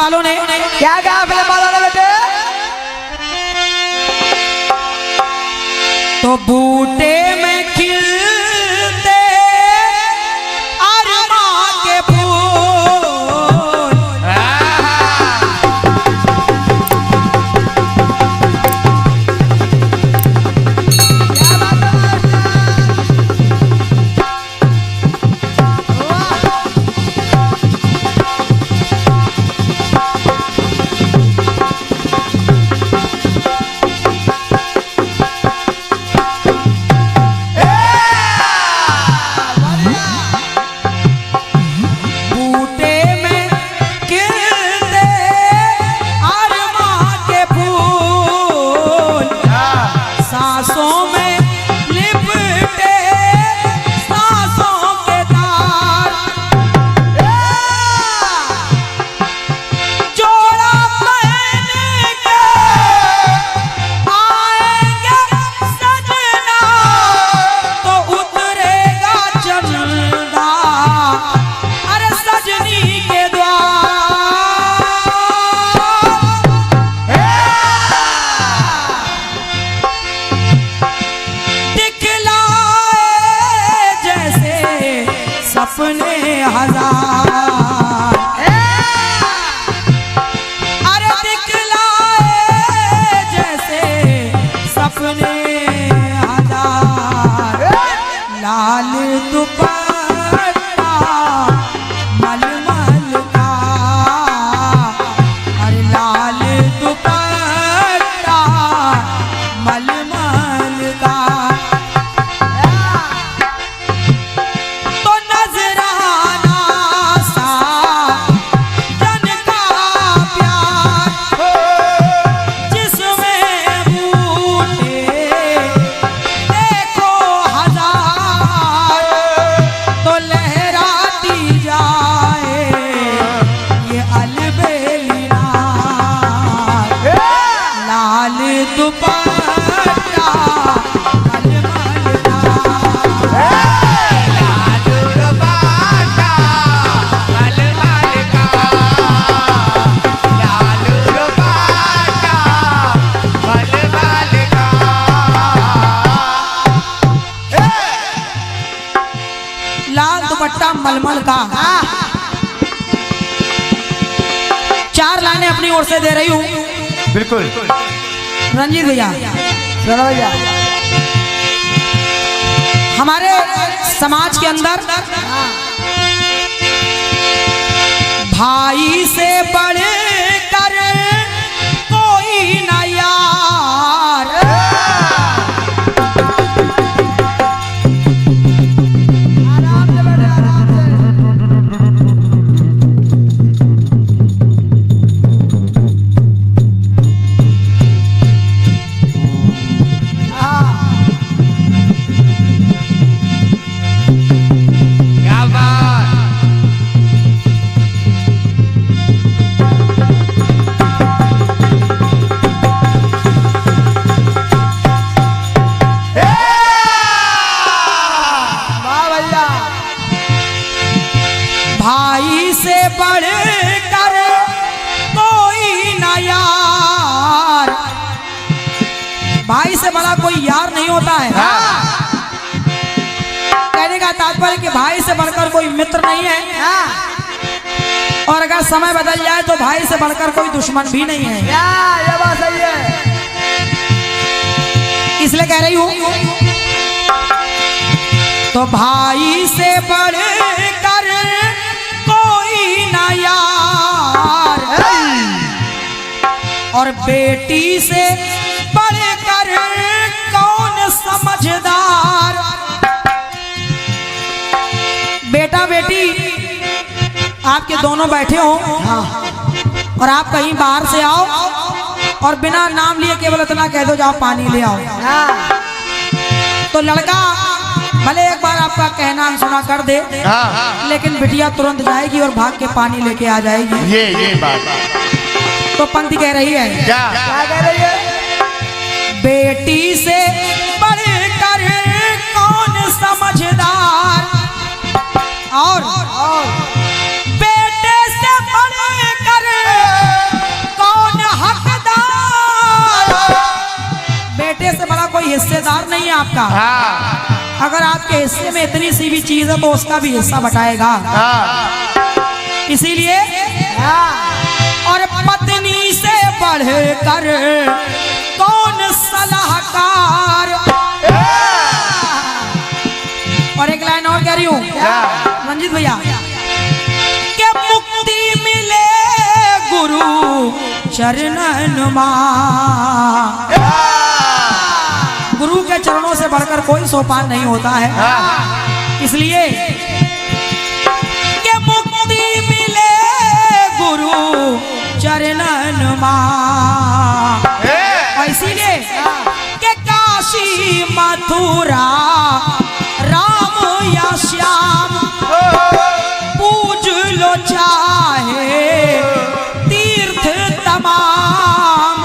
वालों ने क्या कहा फिल्म वालों ने बेटे? तो बूटे में खिलते अरमा के फूल, सपने हजार, अरे दिखलाए जैसे सपने हजार। लाल दुपट्टा मलमल का, अरे लाल दुपट्टा मलमल का। मलमल का। चार लाइनें अपनी ओर से दे रही हूं। बिल्कुल रंजीत भैया, सुनो भैया। हमारे समाज के अंदर भाई से बढ़कर कोई ना यार, भाई से बढ़कर कोई ना यार। भाई से बड़ा कोई यार नहीं होता है। कहने का तात्पर्य कि भाई से बढ़कर कोई मित्र नहीं है, और अगर समय बदल जाए तो भाई से बढ़कर कोई दुश्मन भी नहीं है। ये बात सही है। इसलिए कह रही हूं, तो भाई से बढ़कर कोई ना यार, और बेटी से बढ़कर कौन समझदार। बेटा बेटी आपके दोनों बैठे हो, और आप कहीं बाहर से आओ और बिना नाम लिए केवल इतना कह दो जाओ पानी ले आओ, तो लड़का भले एक बार आपका कहना अनसुना कर दे, लेकिन बिटिया तुरंत जाएगी और भाग के पानी लेके आ जाएगी। ये बात। तो पंक्ति कह रही है, क्या कह रही है? बेटी से बढ़कर कौन समझदार, और बेटे से बढ़कर आपका। हाँ अगर आपके हिस्से में इतनी सी भी चीज है तो उसका भी हिस्सा बटाएगा। हाँ इसीलिए और पत्नी से बढ़कर कौन सलाहकार। और एक लाइन और कह रही हूँ रंजीत भैया, के मुक्ति मिले गुरु चरणन मां। गुरु के चरणों से बढ़कर कोई सोपान नहीं होता है। इसलिए के मुक्ति मिले गुरु चरणन मां। और इसीलिए के काशी मथुरा राम या श्याम पूज लो चाहे तीर्थ तमाम,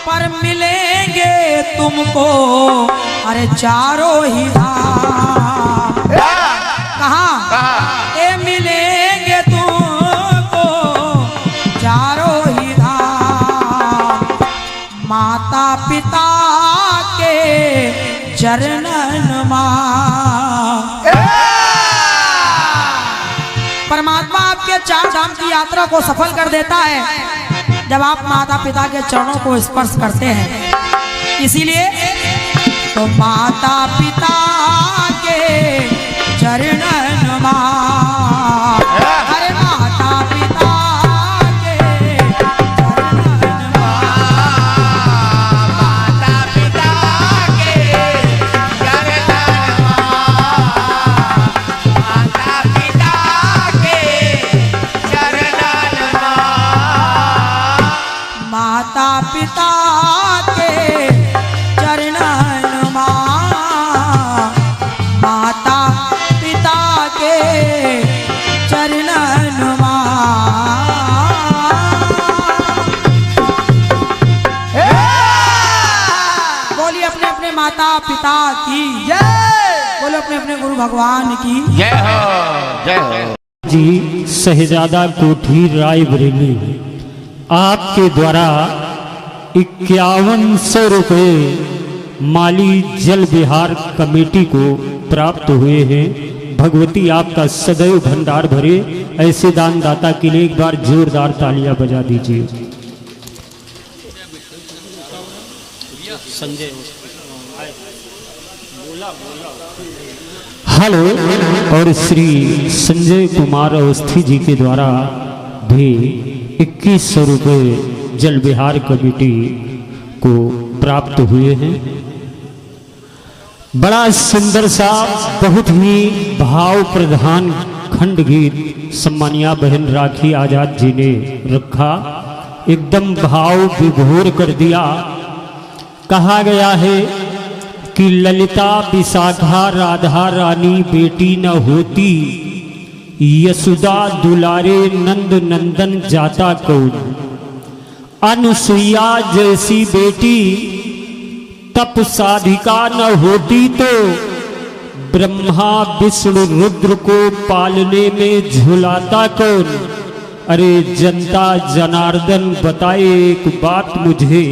पर मिलेंगे तुमको अरे चारों ही धाम। कहाँ ए मिलेंगे तुमको चारों ही धाम। माता पिता के चरणन मां। परमात्मा आपके चार धाम की यात्रा को सफल कर देता है जब आप माता पिता के चरणों को स्पर्श करते हैं। इसीलिए तो माता पिता के चरणन मां। अरे माता पिता के चरणन माता पिता के चरणन मां। माता पिता के चरणन मां। बोलिए अपने अपने माता पिता की जय। बोलो अपने अपने गुरु भगवान की जय हो जय हो। जी शहजादा कोठी रायबरेली आपके द्वारा 5100 रुपये माली जल विहार कमेटी को प्राप्त हुए हैं। भगवती आपका सदैव भंडार भरे। ऐसे दान दाता के लिए एक बार जोरदार तालियां बजा दीजिए। संजय हेलो। और श्री संजय कुमार अवस्थी जी के द्वारा भी 2100 रुपये जल विहार कमेटी को प्राप्त हुए हैं। बड़ा सुंदर सा बहुत ही भाव प्रधान खंड गीत सम्मानिया बहन राखी आजाद जी ने रखा। एकदम भाव विभोर कर दिया। कहा गया है कि ललिता विशाखा राधा रानी बेटी न होती, यशोदा दुलारे नंद नंदन जाता कौन। अनुसुईया जैसी बेटी तप साधिका न होती तो ब्रह्मा विष्णु रुद्र को पालने में झुलाता कौन। अरे जनता जनार्दन बताए एक बात मुझे,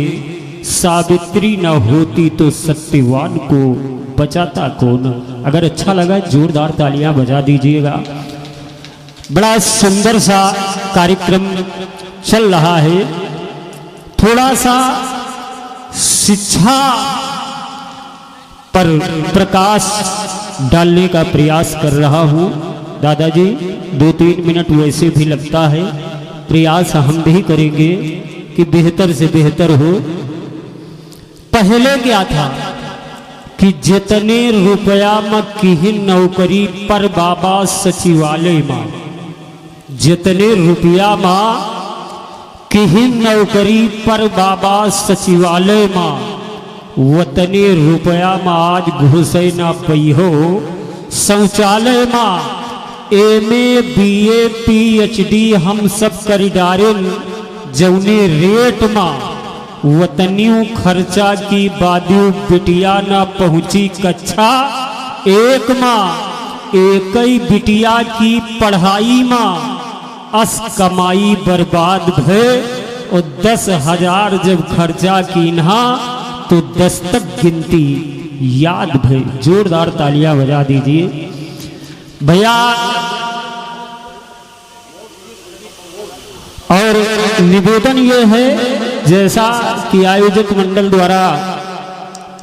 सावित्री न होती तो सत्यवान को बचाता कौन। अगर अच्छा लगा जोरदार तालियां बजा दीजिएगा। बड़ा सुंदर सा कार्यक्रम चल रहा है। थोड़ा सा शिक्षा पर प्रकाश डालने का प्रयास कर रहा हूँ। दादाजी 2-3 मिनट वैसे भी लगता है। प्रयास हम भी करेंगे कि बेहतर से बेहतर हो। पहले क्या था कि जितने रुपया में किहिन नौकरी पर बाबा सचिवालय में, जितने रुपया में किहिन नौकरी पर बाबा सचिवालय में, वतने रुपया में आज घुसे न पैहो शौचालय में। एमए बीए पीएचडी हम सब कर डारेन जौने रेट में, वतनियों खर्चा की बादियों बिटिया न पहुंची कक्षा 1 में। एक ही बिटिया की पढ़ाई में अस कमाई बर्बाद भय। और 10,000 जब खर्चा की ना तो 10 तक गिनती याद भई। जोरदार तालियां बजा दीजिए भैया। और निवेदन ये है, जैसा कि आयोजक मंडल द्वारा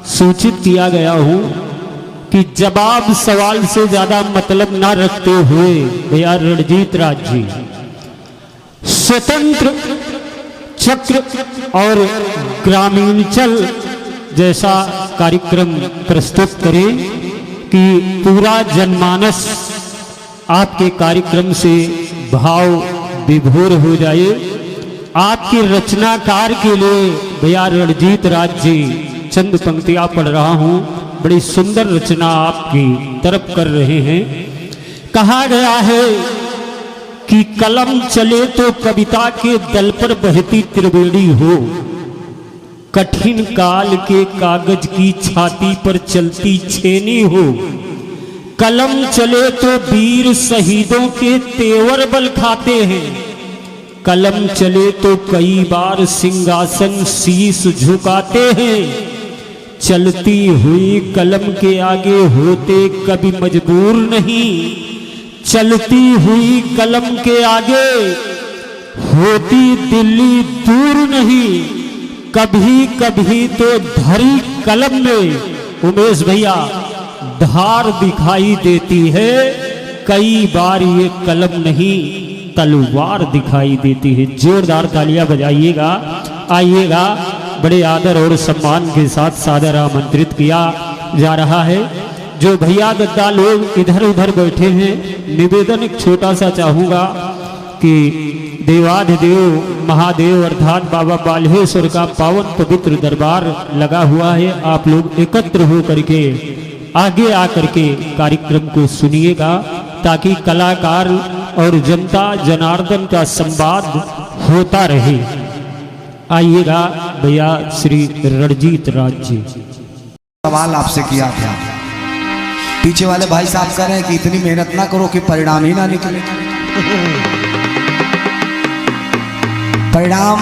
सूचित किया गया हूं कि जवाब सवाल से ज्यादा मतलब ना रखते हुए भैया रणजीत राज जी स्वतंत्र चक्र और ग्रामीणचल जैसा कार्यक्रम प्रस्तुत करें कि पूरा जनमानस आपके कार्यक्रम से भाव विभोर हो जाए। आपके रचनाकार के लिए भैया रणजीत राज जी चंद पंक्तियां पढ़ रहा हूं। बड़ी सुंदर रचना आपकी तरफ कर रहे हैं। कहा गया है कि कलम चले तो कविता के दल पर बहती त्रिवेणी हो, कठिन काल के कागज की छाती पर चलती छेनी हो। कलम चले तो वीर शहीदों के तेवर बल खाते हैं, कलम चले तो कई बार सिंहासन शीश झुकाते हैं। चलती हुई कलम के आगे होते कभी मजबूर नहीं, चलती हुई कलम के आगे होती दिल्ली दूर नहीं। कभी कभी तो धरी कलम में उमेश भैया धार दिखाई देती है, कई बार ये कलम नहीं तलवार दिखाई देती है। जोरदार तालियां बजाइएगा। आइएगा, बड़े आदर और सम्मान के साथ सादर आमंत्रित किया जा रहा है। जो भैया दद्दा लोग इधर उधर बैठे हैं, निवेदन एक छोटा सा चाहूँगा कि देवाधिदेव महादेव अर्थात बाबा बाल्हेश्वर का पावन पवित्र दरबार लगा हुआ है। आप लोग एकत्र हो करके आगे आकर के कार्यक्रम को सुनिएगा, ताकि कलाकार और जनता जनार्दन का संवाद होता रहे। आइएगा भैया श्री रणजीत राज जी। सवाल आपसे किया था, पीछे वाले भाई साहब कह रहे हैं कि इतनी मेहनत ना करो कि परिणाम ही ना निकले। परिणाम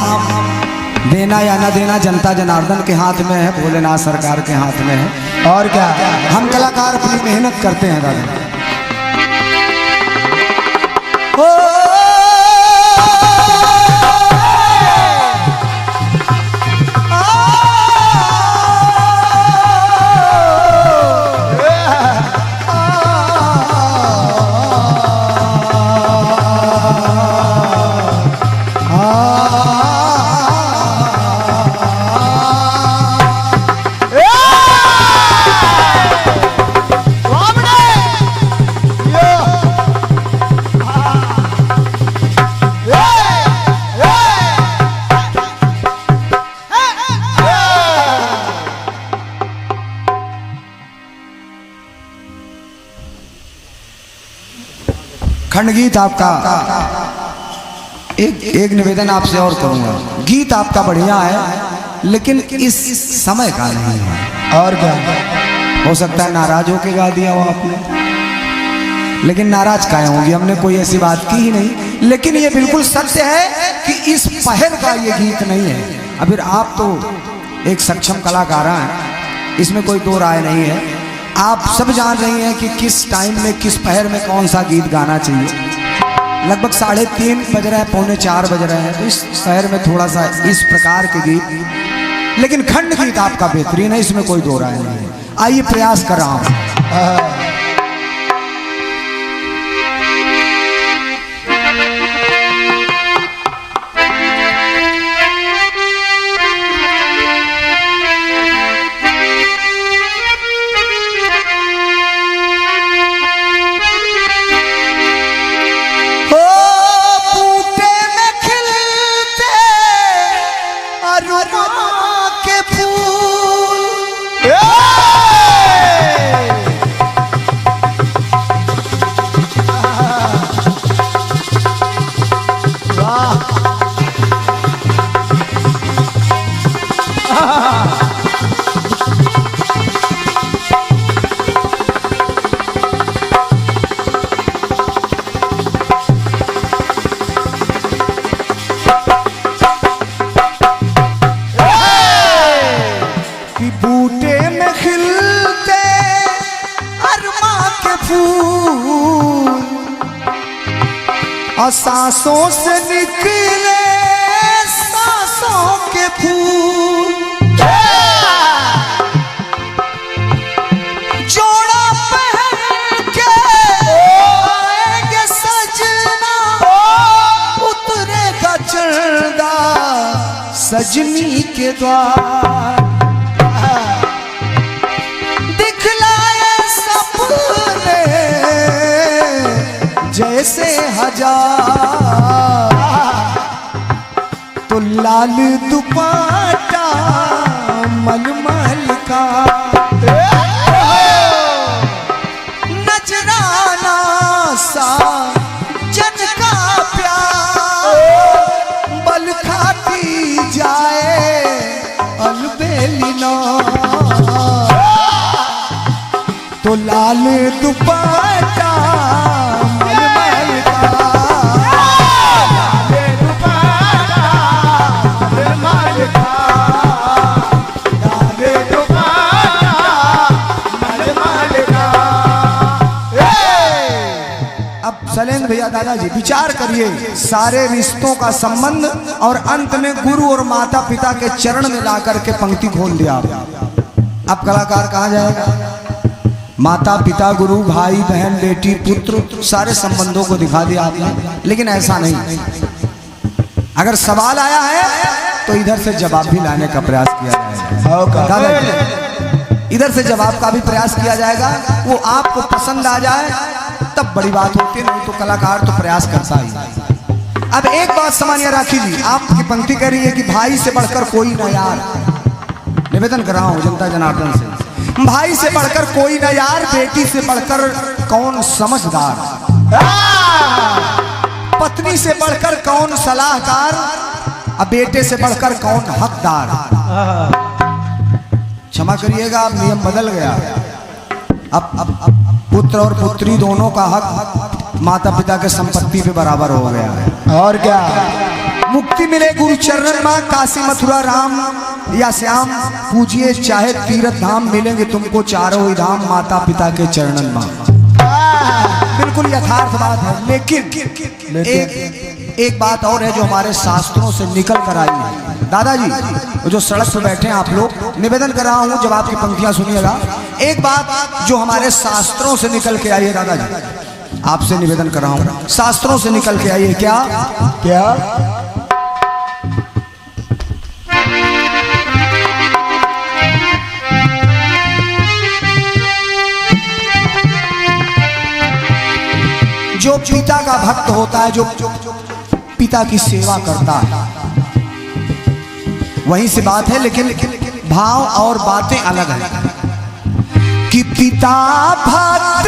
देना या ना देना जनता जनार्दन के हाथ में है, भोलेनाथ सरकार के हाथ में है। और क्या, हम कलाकार अपनी मेहनत करते हैं दादा। खंड गीत आपका एक निवेदन आपसे और करूंगा। गीत आपका बढ़िया है, लेकिन इस समय का नहीं है। और क्या, हो सकता है नाराज होके गा दिया हो आपने, लेकिन नाराज काहे होंगी, हमने कोई ऐसी बात की ही नहीं। लेकिन ये बिल्कुल सत्य है कि इस पहर का ये गीत नहीं है। अब फिर आप तो एक सक्षम कलाकार हैं, इसमें कोई दो राय नहीं है। आप सब जान रही हैं कि किस टाइम में किस पहर में कौन सा गीत गाना चाहिए। लगभग 3:30 बज रहे हैं, 3:45 बज रहे हैं, तो इस शहर में थोड़ा सा इस प्रकार के गीत, लेकिन खंड गीत आपका बेहतरीन है, इसमें कोई दो राय नहीं है। आइए प्रयास कर रहा हूं। फूल और सांसों से निकले सांसों के फूल जोड़ा पहन के आएंगे सजना उतरेगा चढ़दा सजनी के द्वार दिखलाए सपने जैसे हजार तो लाल दुपट्टा मलमल का नजराना सा जन का प्यार बल खाती जाए अलबेलिना तो लाल दुपट्टा मलमल का लाल दुपट्टा मलमल का लाल दुपट्टा मलमल का। अब शैलेंद्र भैया दादाजी विचार करिए सारे रिश्तों का संबंध और अंत में गुरु और माता पिता के चरण में ला करके पंक्ति खोल दिया। अब कलाकार कहाँ जाएगा? माता पिता गुरु भाई बहन बेटी पुत्र सारे संबंधों को दिखा दिया आपने, लेकिन ऐसा नहीं। अगर सवाल आया है तो इधर से जवाब भी लाने का प्रयास किया जाएगा। इधर से जवाब का भी प्रयास किया जाएगा। वो आपको पसंद आ जाए तब बड़ी बात होती है, नहीं तो कलाकार तो प्रयास करता ही। अब एक बात सामान्य राखी जी, आपकी पंक्ति कह रही है कि भाई से बढ़कर कोई न यार। निवेदन कर रहा हूं जनता जनार्दन से, भाई से बढ़कर कोई न यार, बेटी से बढ़कर कौन समझदार, पत्नी से बढ़कर कौन सलाहकार, अब बेटे से बढ़कर कौन हकदार। क्षमा करिएगा अब नियम बदल गया। अब पुत्र और पुत्री दोनों का हक माता पिता के संपत्ति पे बराबर हो गया है। और क्या मुक्ति मिले गुरु चरण मां, काशी मथुरा राम या श्याम पूजिए चाहे तीर्थ धाम, मिलेंगे तुमको चारों ही धाम माता पिता के चरणन मां। बिल्कुल यथार्थ बात है, लेकिन एक बात और है जो हमारे शास्त्रों से निकल कर आई है। दादाजी जो सड़क पर बैठे हैं आप लोग, निवेदन कर रहा हूं जब आपकी पंक्तियां सुनिएगा। एक बात जो हमारे शास्त्रों से निकल के आई है दादाजी, आपसे निवेदन कर रहा हूं, शास्त्रों से निकल के आई है। क्या क्या? जो पिता का भक्त होता है, जो पिता की सेवा करता है, वहीं से बात है, लेकिन भाव और बातें अलग हैं। कि पिता भक्त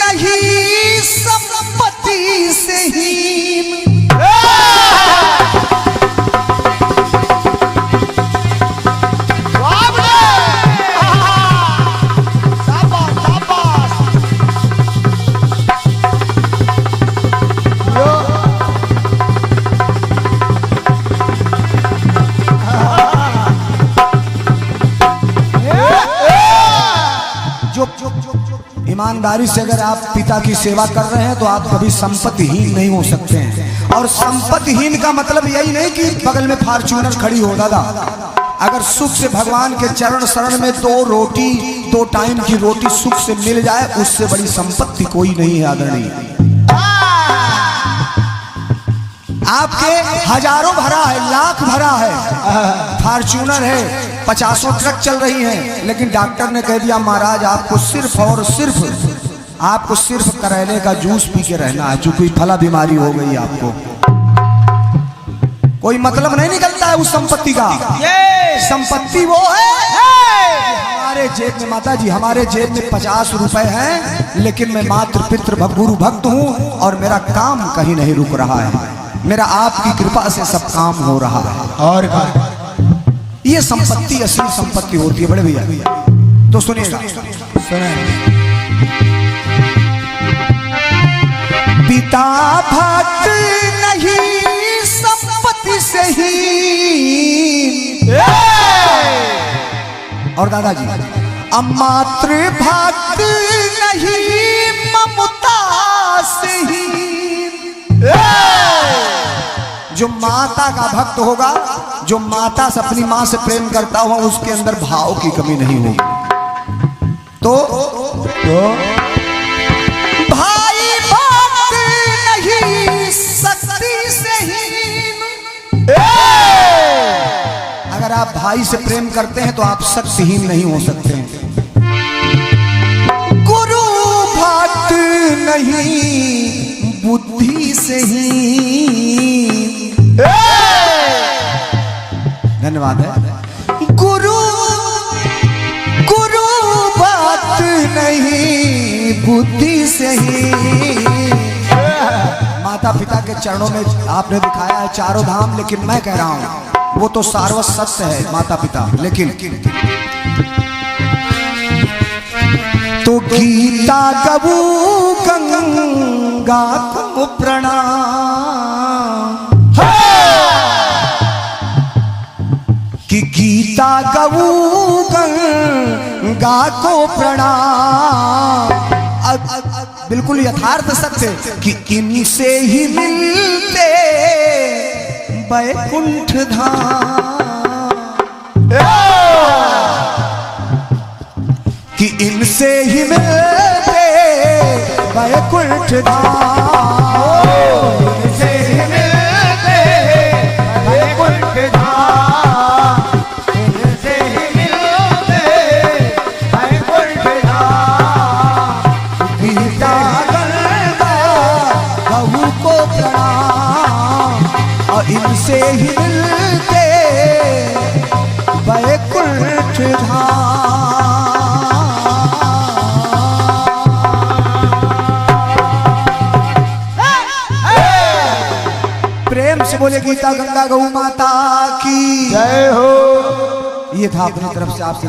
नहीं संपत्ति से हीन, ईमानदारी से अगर आप पिता की सेवा कर रहे हैं तो आप कभी संपत्तिहीन नहीं हो सकते हैं। और संपत्तिहीन का मतलब यही नहीं कि बगल में फॉर्च्यूनर खड़ी हो। दादा अगर सुख से भगवान के चरण शरण में दो टाइम की रोटी सुख से मिल जाए, उससे बड़ी संपत्ति कोई नहीं है आदरणीय। आपके हजारों भरा है, लाख भरा है, फॉर्च्यूनर है, 50 ट्रक चल रही हैं, लेकिन डॉक्टर ने कह दिया महाराज आपको सिर्फ और सिर्फ करेले का जूस पी के रहना है, जो कोई फला बीमारी हो गई आपको। कोई मतलब नहीं निकलता है उस संपत्ति का। संपत्ति वो है हमारे जेब में। माता जी हमारे जेब में 50 रुपए हैं, लेकिन मैं मात्र पितृ गुरु भक्त हूँ और मेरा काम कहीं नहीं रुक रहा है, मेरा आपकी कृपा से सब काम हो रहा है। और ये संपत्ति असली संपत्ति होती है बड़े भैया। तो सुनिएगा, पिता भक्त नहीं संपत्ति से ही, और दादाजी अमातृ भक्त नहीं माता का भक्त होगा, जो माता से अपनी माँ से प्रेम करता हुआ, उसके अंदर भाव की कमी नहीं होगी। तो भाई भक्त नहीं शक्ति से हीन। अगर आप भाई से प्रेम करते हैं तो आप शक्तिहीन नहीं हो सकते हैं। गुरु भक्त नहीं बुद्धि से ही। धन्यवाद है। गुरु भक्त नहीं बुद्धि से ही। माता पिता के चरणों में आपने दिखाया है चारों धाम, लेकिन मैं कह रहा हूं वो तो सार्वत सत्य है माता पिता, लेकिन तो गीता गबू गंगा को प्रणाम, कि गीता गबू गंगा को प्रणाम। बिल्कुल यथार्थ सत्य कि इनसे ही मिलते वैकुंठ धाम, कि इनसे ही मिलते वैकुंठ धाम, इनसे ही मिलते वैकुंठ धाम, इनसे ही मिलते वैकुंठ धाम। गीता गंगा गऊ को प्रणाम, और इनसे ही मिलते वैकुंठ धाम। प्रेम से बोले गीता गंगा गौ माता की जय हो। ये था अपनी तरफ से आपके